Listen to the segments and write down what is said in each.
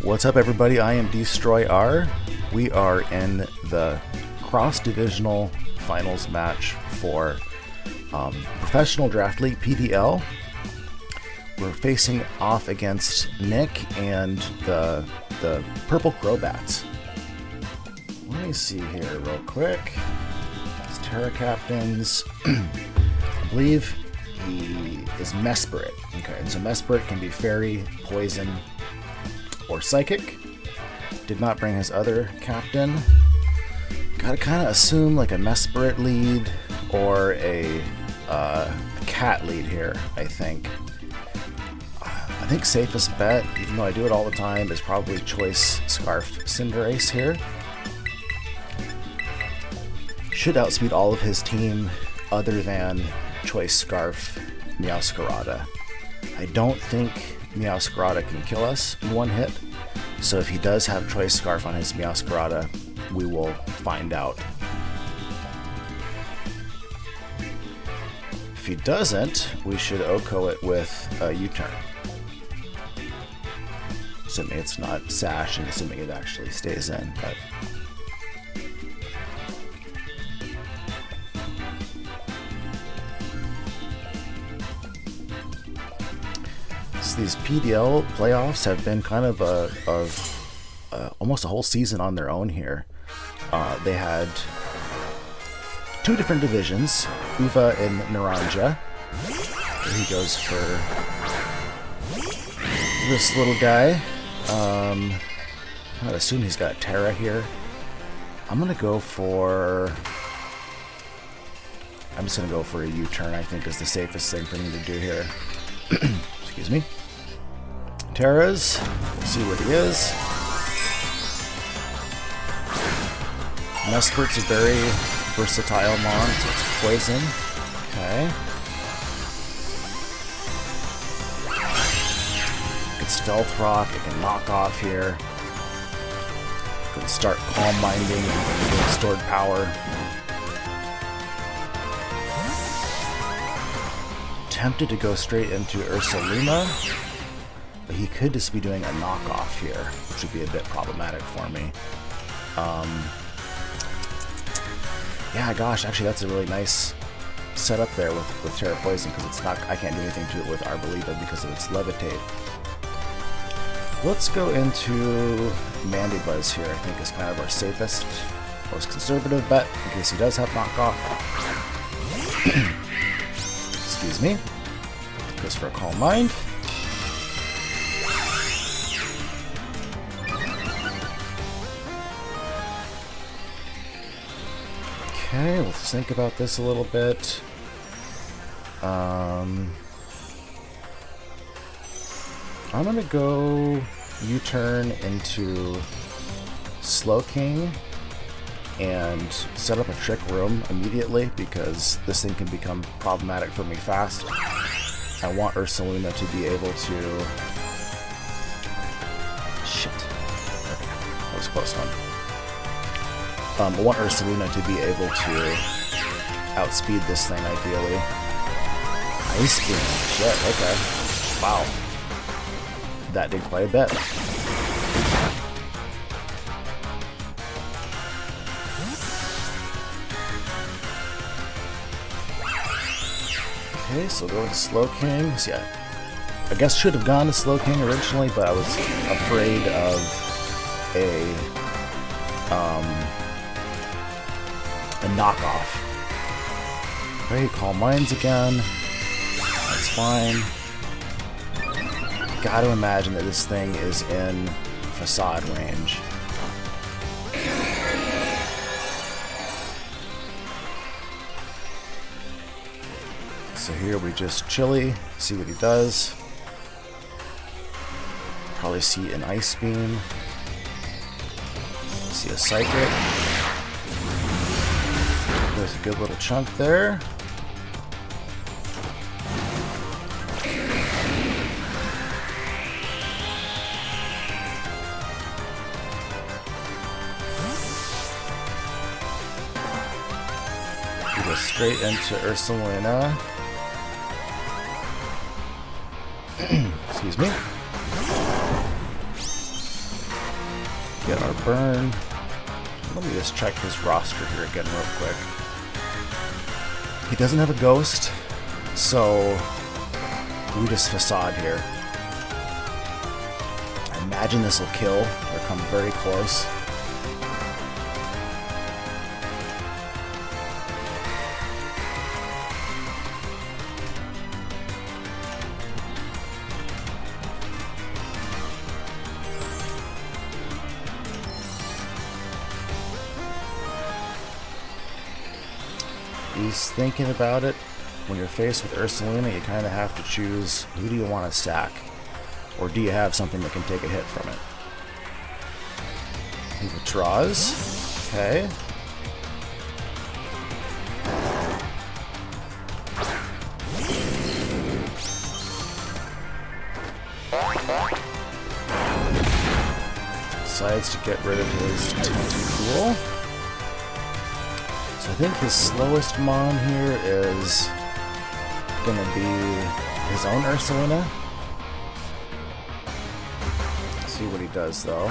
What's up, everybody? I am Destroy R. We are in the cross-divisional finals match for Professional Draft League PDL. We're facing off against Nick and the purple CROBATS. Let me see here real quick. It's Terra Captains. I believe he is Mesprit. Okay, and so Mesprit can be Fairy, Poison, or Psychic. Did not bring his other captain. Gotta kind of assume like a Mesprit lead or a cat lead here, I think. I think safest bet, even though I do it all the time, is probably Choice Scarf Cinderace here. Should outspeed all of his team other than Choice Scarf Meowscarada. I don't think Meowscarada can kill us in one hit, so if he does have Choice Scarf on his Meowscarada, we will find out. If he doesn't, we should OHKO it with a U-turn. Assuming it's not Sash and assuming it actually stays in, but these PDL playoffs have been kind of almost a whole season on their own here. They had two different divisions, Uva and Naranja. Here he goes for this little guy. I'd assume he's got Terra here. I'm just gonna go for a U-turn. I think is the safest thing for me to do here. Excuse me. Terra's, we'll see what he is. Mesprit's a very versatile mon, so it's Poison. Okay. It can Stealth Rock, it can knock off here. It can start Calm Minding and get stored power. Tempted to go straight into Ursaluna, but he could just be doing a knockoff here, which would be a bit problematic for me. Yeah, gosh, actually that's a really nice setup there with Terra Poison, because it's not, I can't do anything to it with Arboliva because of its Levitate. Let's go into Mandibuzz here. I think is kind of our safest, most conservative bet in case he does have knockoff. Excuse me. Goes for a Calm Mind. Okay, let's think about this a little bit. I'm gonna go U-turn into Slowking and set up a Trick Room immediately because this thing can become problematic for me fast. I want Ursaluna to be able to... Shit. Okay, that was a close one. I want Ursaluna to be able to outspeed this thing, ideally. Ice Beam. Shit, okay. Wow. That did quite a bit. Okay, so going to Slowking. So yeah, I guess should have gone to Slowking originally, but I was afraid of a knockoff. Okay, Calm Minds again. That's fine. Gotta imagine that this thing is in Facade range. So here we just chilly, see what he does. Probably see an Ice Beam. See a Psychic. There's a good little chunk there. We go straight into Ursaluna. Excuse me. get our burn. Let me just check his roster here again real quick. He doesn't have a ghost, so we just facade here. I imagine this will kill or come very close. He's thinking about it. When you're faced with Ursaluna, you kind of have to choose who do you want to sack, or do you have something that can take a hit from it. He withdraws. Okay. Decides to get rid of his Tentacool. I think his slowest Mon here is going to be his own Ursaluna. Let's see what he does though.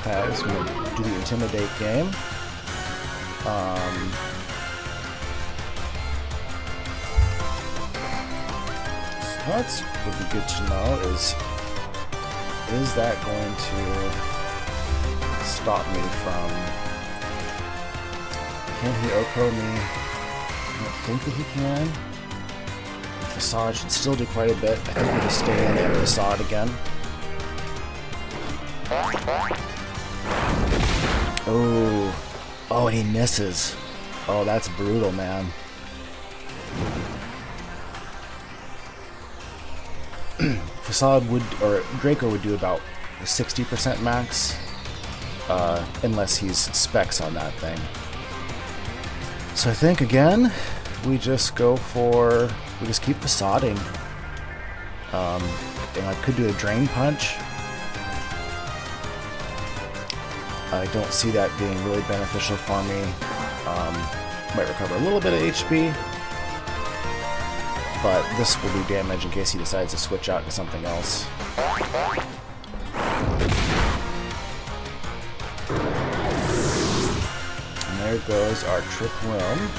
Okay, he's going to do the Intimidate game. So that's would be good to know is that going to stop me from... Can he Oko me? I don't think that he can. The Facade should still do quite a bit. I think we'll just stay in and Facade again. Oh. Oh, and he misses. Oh, that's brutal, man. Facade would, or Draco would do about 60% max, unless he's specs on that thing. So I think, again, we just go for... we just keep facading. And I could do a Drain Punch. I don't see that being really beneficial for me. Might recover a little bit of HP. But this will do damage in case he decides to switch out to something else. There goes our Trick Room.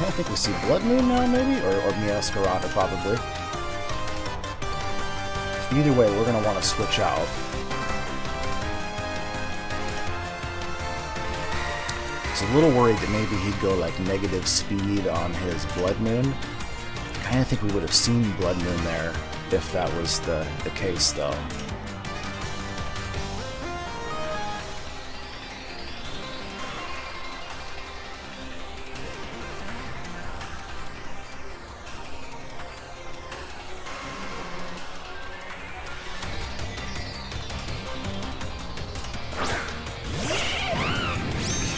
I think we see Blood Moon now, maybe? Or Meowscarada, probably. Either way, we're going to want to switch out. I was a little worried that maybe he'd go like negative speed on his Blood Moon. I kind of think we would have seen Blood Moon there if that was the case, though.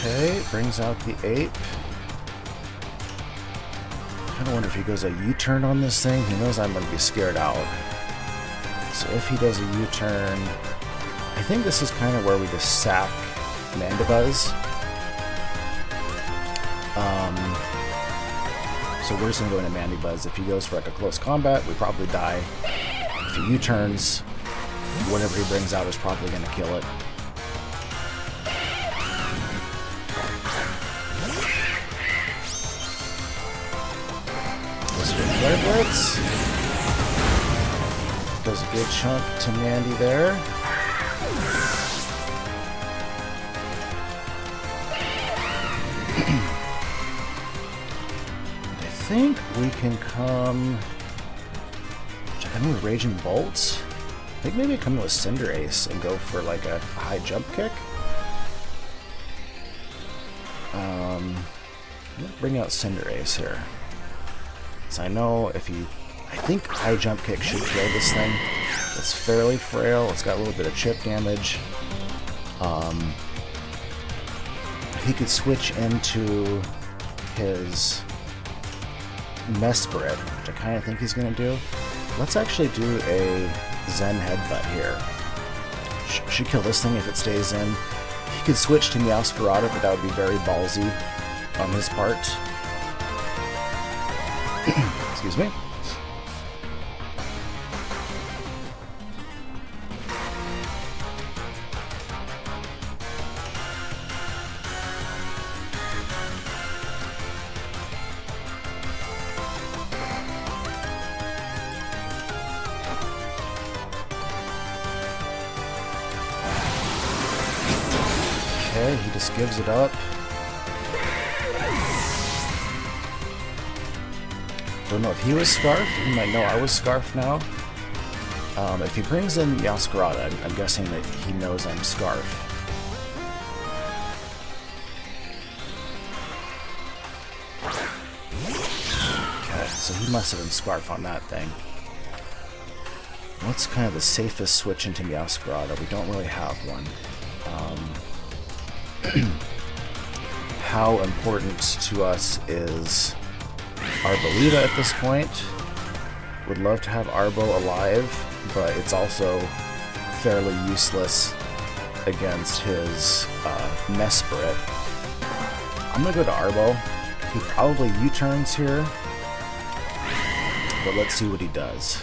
Okay, brings out the Ape. I kind of wonder if he goes a U-turn on this thing. He knows I'm going to be scared out. So if he does a U-turn, I think this is kind of where we just sack Mandibuzz. So we're just going to go into Mandibuzz. If he goes for like a close combat, we probably die. If he U-turns, whatever he brings out is probably going to kill it. Flare Blitz. Does a good chunk to Mandy there. I think we can come... I mean, with Raging Bolts. I think maybe come with Cinderace and go for like a high jump kick. Let's bring out Cinderace here. So I know if he... I think high jump kick should kill this thing. It's fairly frail. It's got a little bit of chip damage. He could switch into his Mesprit, which I kind of think he's going to do. Let's actually do a Zen Headbutt here. Should kill this thing if it stays in. He could switch to Meowscarada, but that would be very ballsy on his part. Excuse me. Okay, he just gives it up. Don't know if he was Scarf. He might know I was Scarf now. If he brings in Meowscarada, I'm guessing that he knows I'm Scarf. Okay, so he must have been Scarf on that thing. What's kind of the safest switch into Meowscarada? We don't really have one. How important to us is Arboleda at this point? Would love to have Arbo alive, but it's also fairly useless against his Mesprit. I'm gonna go to Arbo. He probably U-turns here, but let's see what he does.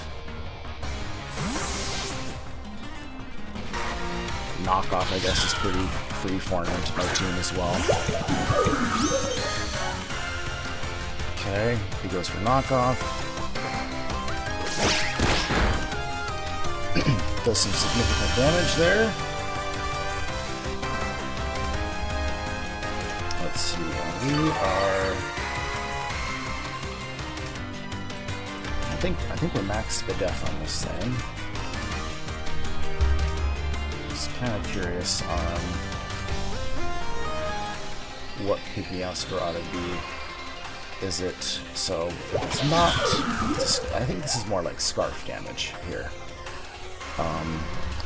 Knockoff, I guess, is pretty free-forming into my team as well. Okay, he goes for knockoff. Does some significant damage there. Let's see, we are... I think we're max Spadef on this thing. Just kind of curious on what could Meowscarada be. Is it, so it's not, I think this is more like Scarf damage here. I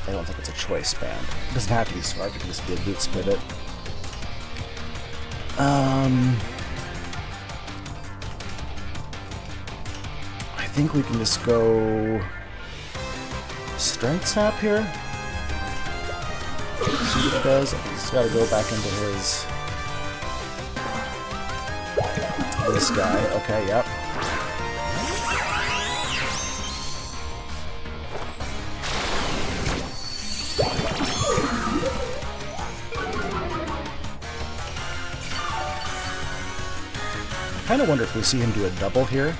don't think it's a choice band. It doesn't have to be Scarf, it can just be a Boot Spit. I think we can just go Strength Sap here. See what it does. He's got to go back into his... this guy. Okay, yep. I kind of wonder if we see him do a double here,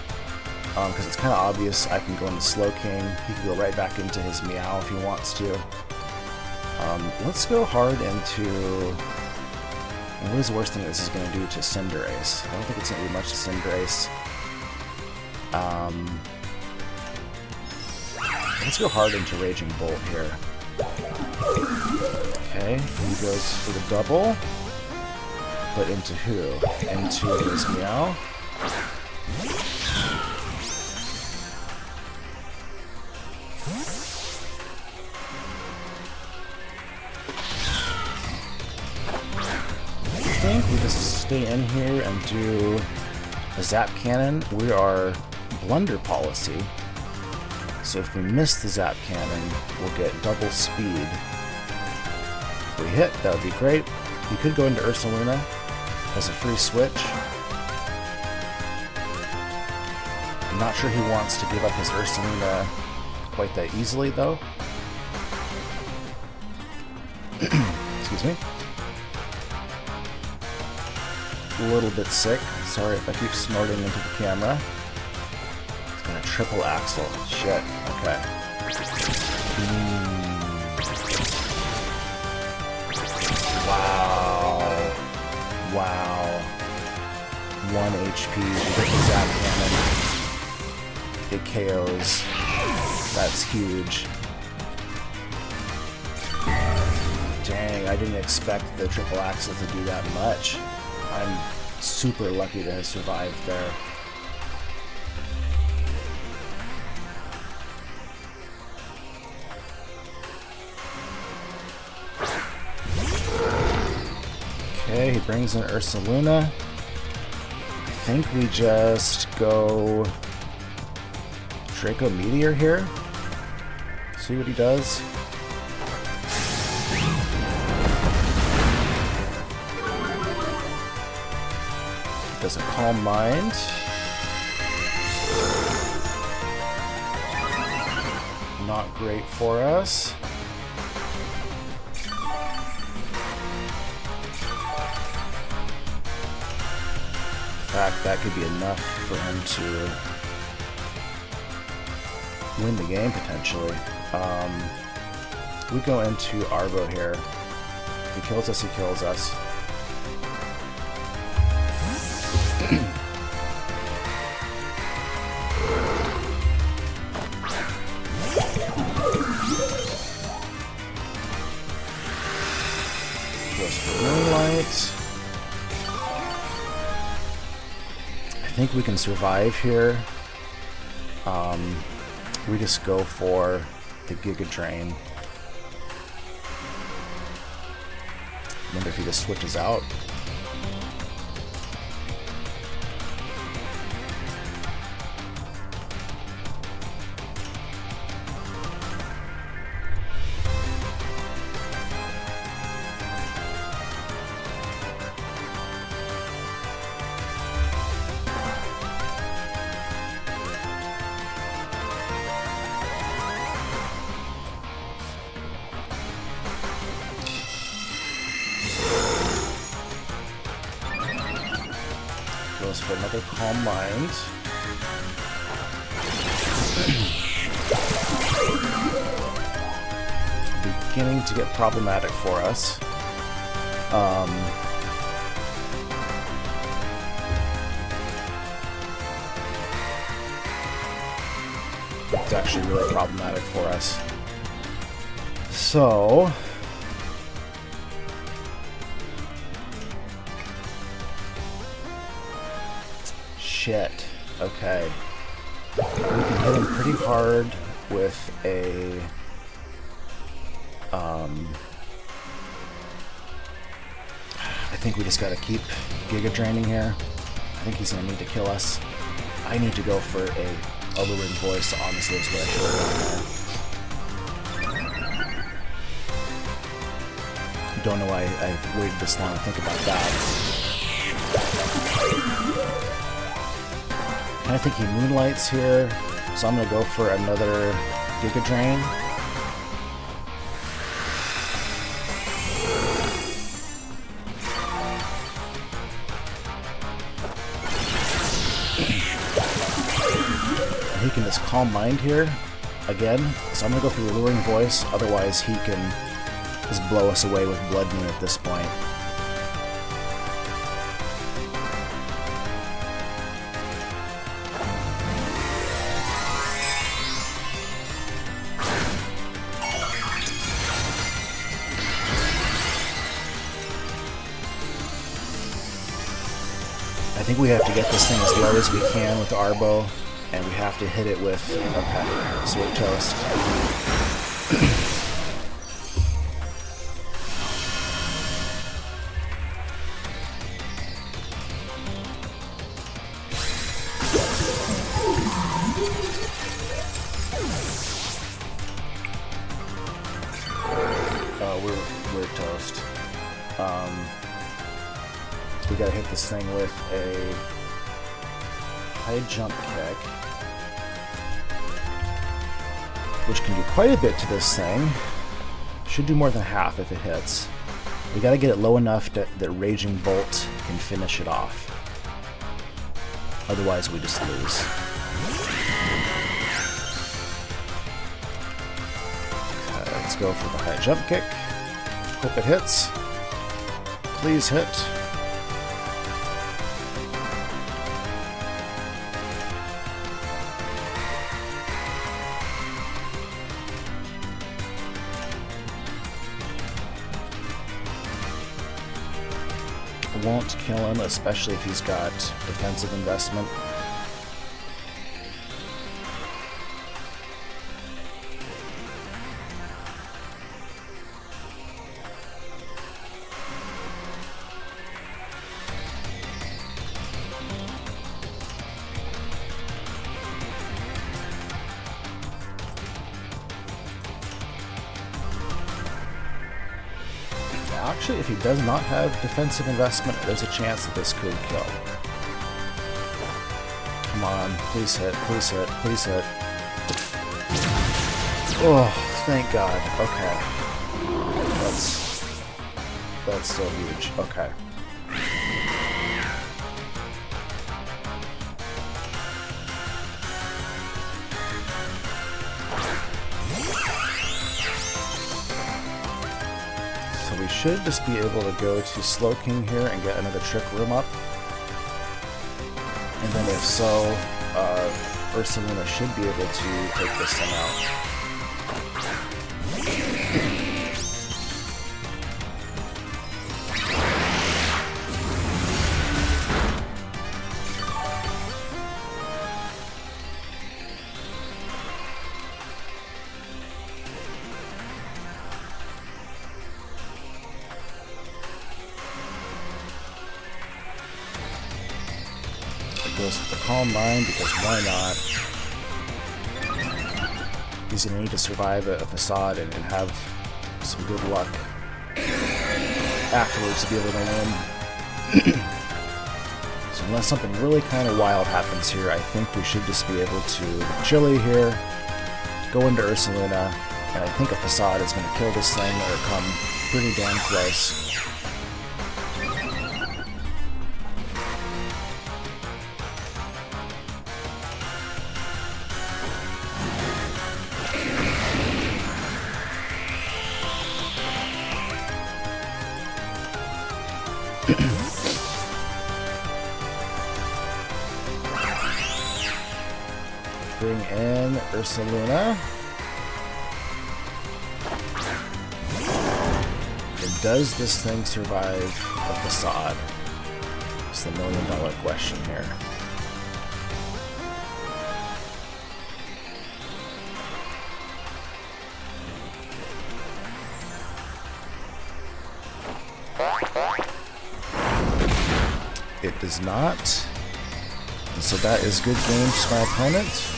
because it's kind of obvious. I can go into Slow King. He can go right back into his Meow if he wants to. Let's go hard into... what is the worst thing this is going to do to Cinderace? I don't think it's going to do much to Cinderace. Let's go hard into Raging Bolt here. Okay, he goes for the double. But into who? Into his Meow. I think we just stay in here and do a Zap Cannon. We are Blunder Policy. So if we miss the Zap Cannon, we'll get double speed. If we hit, that would be great. We could go into Ursaluna as a free switch. I'm not sure he wants to give up his Ursaluna quite that easily, though. Excuse me. A little bit sick. Sorry if I keep snorting into the camera. It's gonna triple axle. Shit. Okay. Wow. Wow. 1 HP with the Zap Cannon. It KOs. That's huge. Dang, I didn't expect the triple axle to do that much. I'm super lucky to have survived there. Okay, he brings in Ursaluna. I think we just go Draco Meteor here. See what he does. Does a Calm Mind. Not great for us. In fact, that could be enough for him to win the game, potentially. We go into Arbo here. If he kills us, he kills us. Goes for Moonlight. I think we can survive here. We just go for the Giga Drain. Wonder if he just switches out. Goes for another Calm Mind. Beginning to get problematic for us. It's actually really problematic for us. So shit. Okay. We can hit him pretty hard with a I think we just gotta keep Giga Draining here. I think he's gonna need to kill us. I need to go for a Alluring Voice, honestly, is what I should have done there. Don't know why I waited this long to think about that. I think he Moonlights here, so I'm going to go for another Giga Drain. He can just Calm Mind here again, so I'm going to go for the Alluring Voice, otherwise he can just blow us away with Blood Moon at this point. I think we have to get this thing as low as we can with Arbo, and we have to hit it with, okay, Sweet Toast. Oh, we're toast. We gotta hit this thing with a high jump kick, which can do quite a bit to this thing. Should do more than half if it hits. We gotta get it low enough that Raging Bolt can finish it off. Otherwise we just lose. Okay, let's go for the high jump kick. Hope it hits. Please hit. Won't kill him, especially if he's got defensive investment. Actually, if he does not have defensive investment, there's a chance that this could kill. Come on, please hit, please hit, please hit. Oh, thank God. Okay. That's so huge. Okay. should just be able to go to Slow King here and get another Trick Room up. And then if so, Ursaluna should be able to take this thing out. Goes with the Calm Mind, because why not? He's going to need to survive a Facade and have some good luck afterwards to be able to win. So unless something really kind of wild happens here, I think we should just be able to Chili here, go into Ursaluna, and I think a Facade is going to kill this thing or come pretty damn close. Bring in Ursaluna. And does this thing survive a Facade? It's the million-dollar question here. It does not. And so that is good games for my opponent.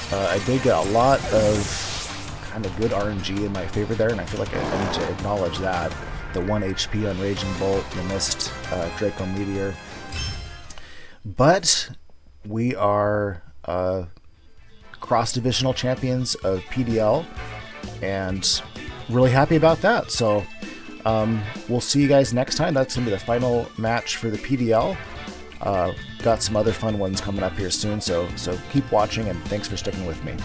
I did get a lot of kind of good RNG in my favor there, and I feel like I need to acknowledge that. The 1 HP on Raging Bolt, the missed Draco Meteor. But we are cross-divisional champions of PDL, and really happy about that. So we'll see you guys next time. That's going to be the final match for the PDL. Got some other fun ones coming up here soon, so keep watching, and thanks for sticking with me.